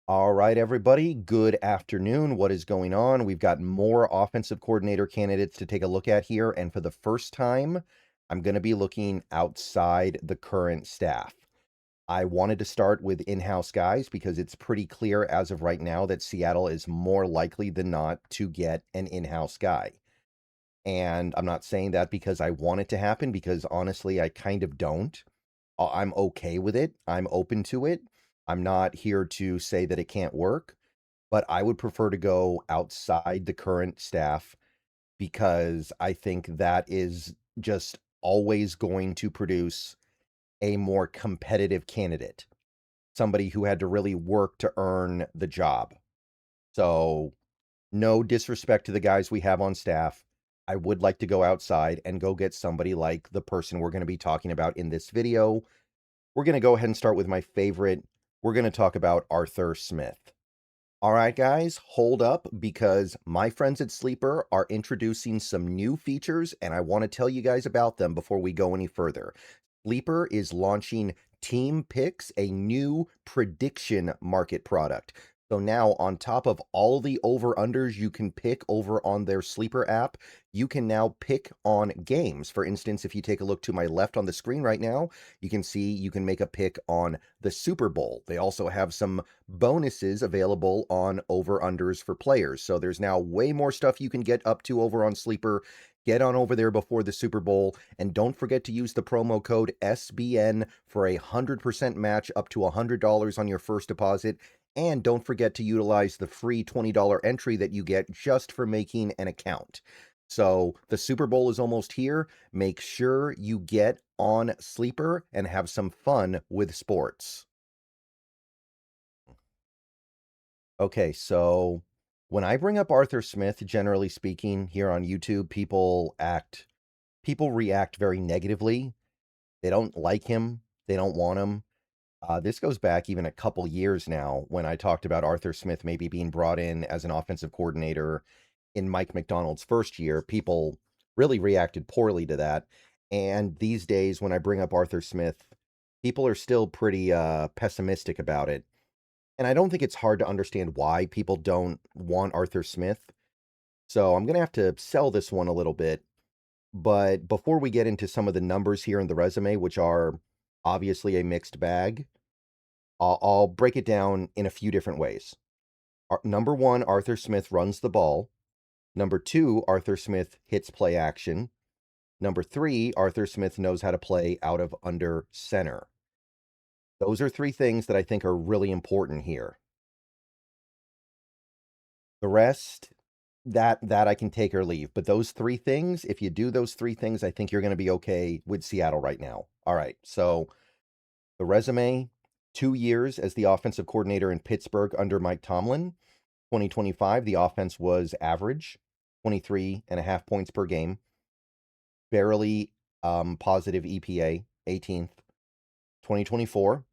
All right, everybody. Good afternoon. What is going on? We've got more offensive coordinator candidates to take a look at here. And for the first time, I'm going to be looking outside the current staff. I wanted to start with in-house guys because it's pretty clear as of right now that Seattle is more likely than not to get an in-house guy. And I'm not saying that because I want it to happen, because honestly, I kind of don't. I'm okay with it. I'm open to it. I'm not here to say that it can't work, but I would prefer to go outside the current staff because I think that is just always going to produce a more competitive candidate, somebody who had to really work to earn the job. So, no disrespect to the guys we have on staff. I would like to go outside and go get somebody like the person we're going to be talking about in this video. We're going to go ahead and start with my favorite. We're going to talk about Arthur Smith. All right, guys, hold up, because my friends at Sleeper are introducing some new features, and I want to tell you guys about them before we go any further. Sleeper is launching Team Picks, a new prediction market product. So now, on top of all the over-unders you can pick over on their Sleeper app, you can now pick on games. For instance, if you take a look to my left on the screen right now, you can see you can make a pick on the Super Bowl. They also have some bonuses available on over-unders for players. So there's now way more stuff you can get up to over on Sleeper. Get on over there before the Super Bowl, and don't forget to use the promo code SBN for a 100% match up to $100 on your first deposit. And don't forget to utilize the free $20 entry that you get just for making an account. So the Super Bowl is almost here. Make sure you get on Sleeper and have some fun with sports. Okay, so when I bring up Arthur Smith, generally speaking, here on YouTube, people react very negatively. They don't like him. They don't want him. This goes back even a couple years now when I talked about Arthur Smith maybe being brought in as an offensive coordinator in Mike McDonald's first year. People really reacted poorly to that. And these days, when I bring up Arthur Smith, people are still pretty pessimistic about it. And I don't think it's hard to understand why people don't want Arthur Smith. So I'm going to have to sell this one a little bit. But before we get into some of the numbers here in the resume, which are obviously a mixed bag, I'll break it down in a few different ways. Number one, Arthur Smith runs the ball. Number two, Arthur Smith hits play action. Number three, Arthur Smith knows how to play out of under center. Those are three things that I think are really important here. The rest, that I can take or leave. But those three things, if you do those three things, I think you're going to be okay with Seattle right now. All right, so the resume, 2 years as the offensive coordinator in Pittsburgh under Mike Tomlin. 2025, the offense was average, 23.5 points per game. Barely positive EPA, 18th. 2024,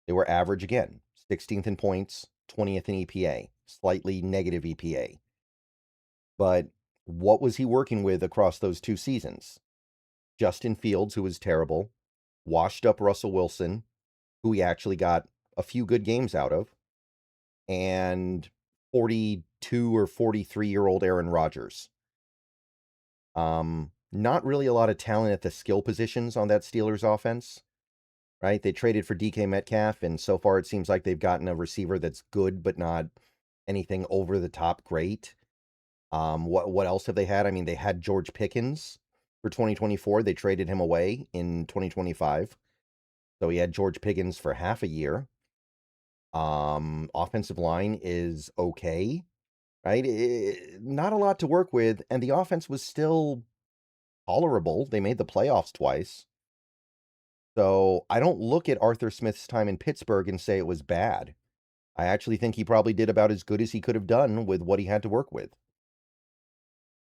they were average again, 16th in points, 20th in EPA, slightly negative EPA. But what was he working with across those 2 seasons? Justin Fields, who was terrible, washed up Russell Wilson, who he actually got a few good games out of, and 42 or 43-year-old Aaron Rodgers. Not really a lot of talent at the skill positions on that Steelers offense, right? They traded for DK Metcalf, and so far it seems like they've gotten a receiver that's good, but not anything over the top great. What else have they had? I mean, they had George Pickens for 2024. They traded him away in 2025. So he had George Pickens for half a year. Offensive line is okay, right? Not a lot to work with, and the offense was still tolerable. They made the playoffs twice. So I don't look at Arthur Smith's time in Pittsburgh and say it was bad. I actually think he probably did about as good as he could have done with what he had to work with.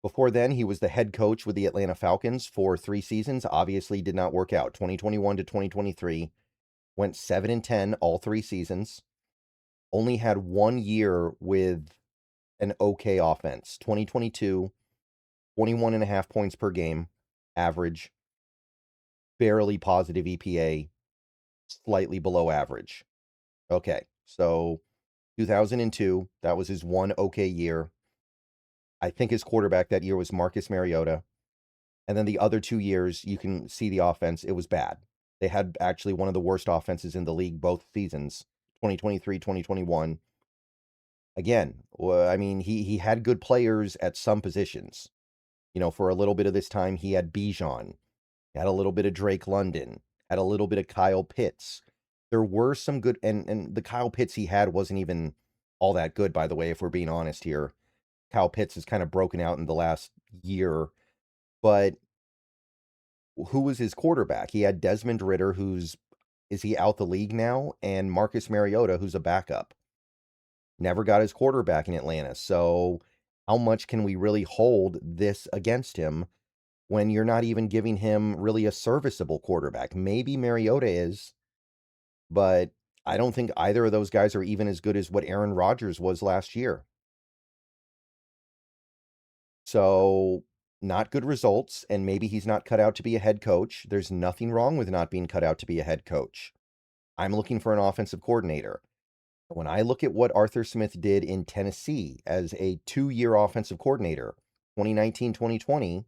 Before then, he was the head coach with the Atlanta Falcons for 3 seasons. Obviously did not work out. 2021 to 2023, went 7-10 all 3 seasons. Only had 1 year with an okay offense. 2022, 21.5 points per game, average, barely positive EPA, slightly below average. Okay, so 2002, that was his one okay year. I think his quarterback that year was Marcus Mariota. And then the other 2 years, you can see the offense, it was bad. They had actually one of the worst offenses in the league both seasons, 2023, 2021. Again, I mean, he had good players at some positions. You know, for a little bit of this time, he had Bijan, had a little bit of Drake London, had a little bit of Kyle Pitts. There were some good, and the Kyle Pitts he had wasn't even all that good, by the way, if we're being honest here. Kyle Pitts has kind of broken out in the last year, but who was his quarterback? He had Desmond Ridder, is he out the league now? And Marcus Mariota, who's a backup. Never got his quarterback in Atlanta. So how much can we really hold this against him when you're not even giving him really a serviceable quarterback? Maybe Mariota is, but I don't think either of those guys are even as good as what Aaron Rodgers was last year. So not good results, and maybe he's not cut out to be a head coach. There's nothing wrong with not being cut out to be a head coach. I'm looking for an offensive coordinator. When I look at what Arthur Smith did in Tennessee as a 2-year offensive coordinator, 2019, 2020,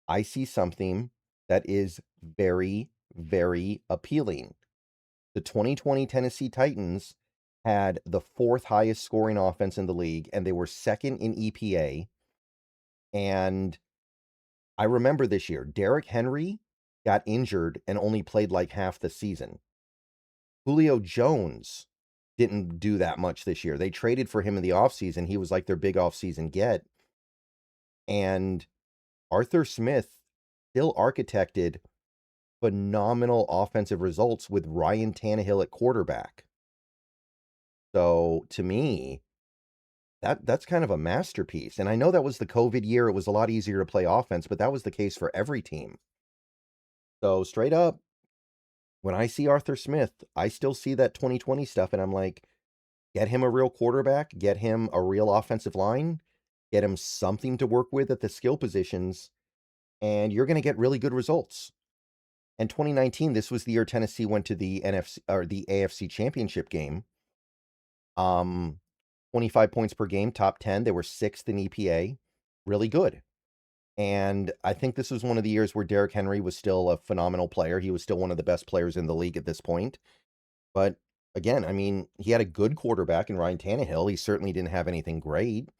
I see something that is very, very appealing. The 2020 Tennessee Titans had the 4th highest scoring offense in the league, and they were 2nd in EPA. And I remember this year, Derrick Henry got injured and only played like half the season. Julio Jones didn't do that much this year. They traded for him in the offseason. He was like their big offseason get. And Arthur Smith still architected phenomenal offensive results with Ryan Tannehill at quarterback. So to me, that's kind of a masterpiece. And I know that was the COVID year. It was a lot easier to play offense, but that was the case for every team. So straight up, when I see Arthur Smith, I still see that 2020 stuff, and I'm like, get him a real quarterback, get him a real offensive line, get him something to work with at the skill positions, and you're going to get really good results. And 2019, this was the year Tennessee went to the NFC or the AFC Championship game. 25 points per game, top 10. They were 6th in EPA. Really good. And I think this was one of the years where Derrick Henry was still a phenomenal player. He was still one of the best players in the league at this point. But again, I mean, he had a good quarterback in Ryan Tannehill. He certainly didn't have anything great.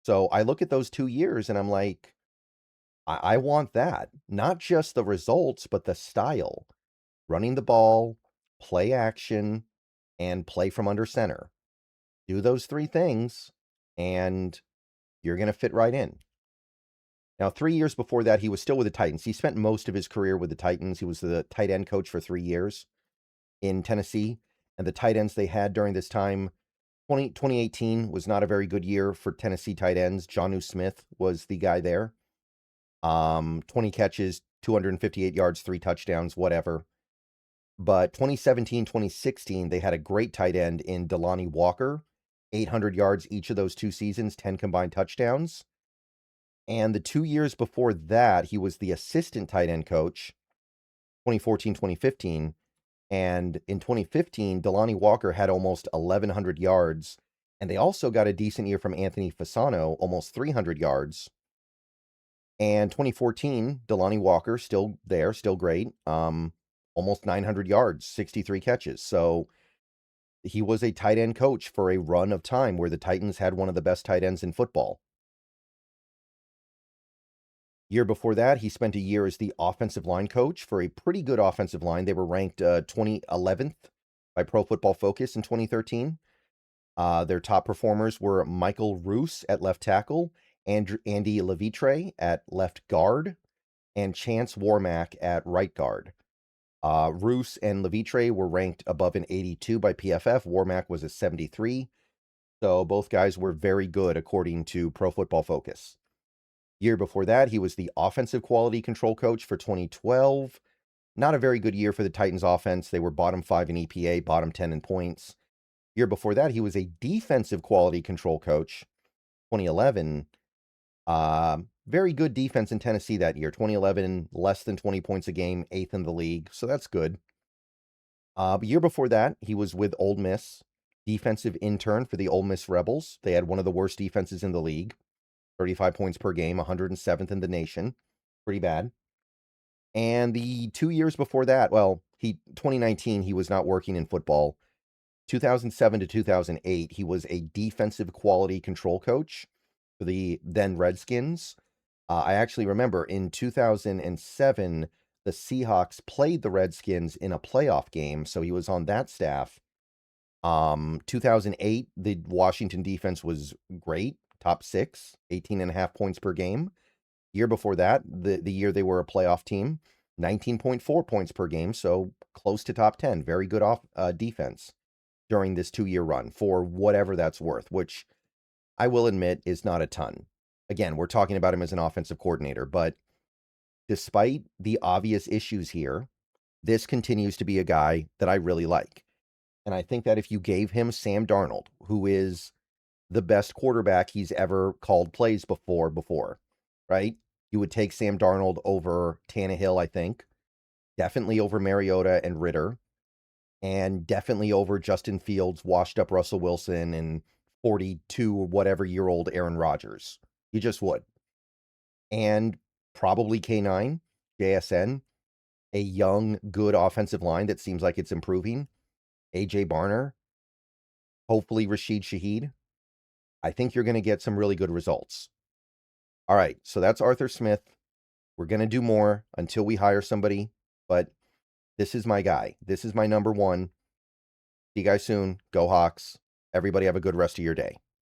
So I look at those 2 years and I'm like, I want that. Not just the results, but the style. Running the ball, play action, and play from under center. Do those 3 things, and you're going to fit right in. Now, 3 years before that, he was still with the Titans. He spent most of his career with the Titans. He was the tight end coach for 3 years in Tennessee. And the tight ends they had during this time, 2018 was not a very good year for Tennessee tight ends. Jonnu Smith was the guy there. 20 catches, 258 yards, 3 touchdowns, whatever. But 2017, 2016, they had a great tight end in Delanie Walker, 800 yards each of those 2 seasons, 10 combined touchdowns. And the 2 years before that, he was the assistant tight end coach, 2014, 2015. And in 2015, Delanie Walker had almost 1,100 yards. And they also got a decent year from Anthony Fasano, almost 300 yards. And 2014, Delanie Walker, still there, still great. Almost 900 yards, 63 catches. So he was a tight end coach for a run of time where the Titans had one of the best tight ends in football. Year before that, he spent a year as the offensive line coach for a pretty good offensive line. They were ranked 11th by Pro Football Focus in 2013. Their top performers were Michael Roos at left tackle, Andy Levitre at left guard, and Chance Warmack at right guard. Roos and Levitre were ranked above an 82 by PFF. Warmack was a 73. So both guys were very good according to Pro Football Focus. Year before that, he was the offensive quality control coach for 2012. Not a very good year for the Titans offense. They were bottom 5 in EPA, bottom 10 in points. Year before that, he was a defensive quality control coach, 2011. Very good defense in Tennessee that year. 2011, less than 20 points a game, 8th in the league. So that's good. Year before that, he was with Ole Miss. defensive intern for the Ole Miss Rebels. They had one of the worst defenses in the league, 35 points per game, 107th in the nation. Pretty bad. And the 2 years before that, well, 2019, he was not working in football. 2007 to 2008, he was a defensive quality control coach for the then Redskins. I actually remember in 2007, the Seahawks played the Redskins in a playoff game, so he was on that staff. 2008, the Washington defense was great, top 6, 18.5 points per game. Year before that, the year they were a playoff team, 19.4 points per game, so close to top 10. Very good defense during this 2-year run for whatever that's worth, which I will admit is not a ton. Again, we're talking about him as an offensive coordinator, but despite the obvious issues here, this continues to be a guy that I really like. And I think that if you gave him Sam Darnold, who is the best quarterback he's ever called plays before, right? You would take Sam Darnold over Tannehill, I think. Definitely over Mariota and Ritter. And definitely over Justin Fields, washed up Russell Wilson, and 42 or whatever year old Aaron Rodgers. You just would. And probably K9, JSN, a young, good offensive line that seems like it's improving. AJ Barner, hopefully Rashid Shaheed. I think you're going to get some really good results. All right, so that's Arthur Smith. We're going to do more until we hire somebody, but this is my guy. This is my number one. See you guys soon. Go Hawks. Everybody have a good rest of your day.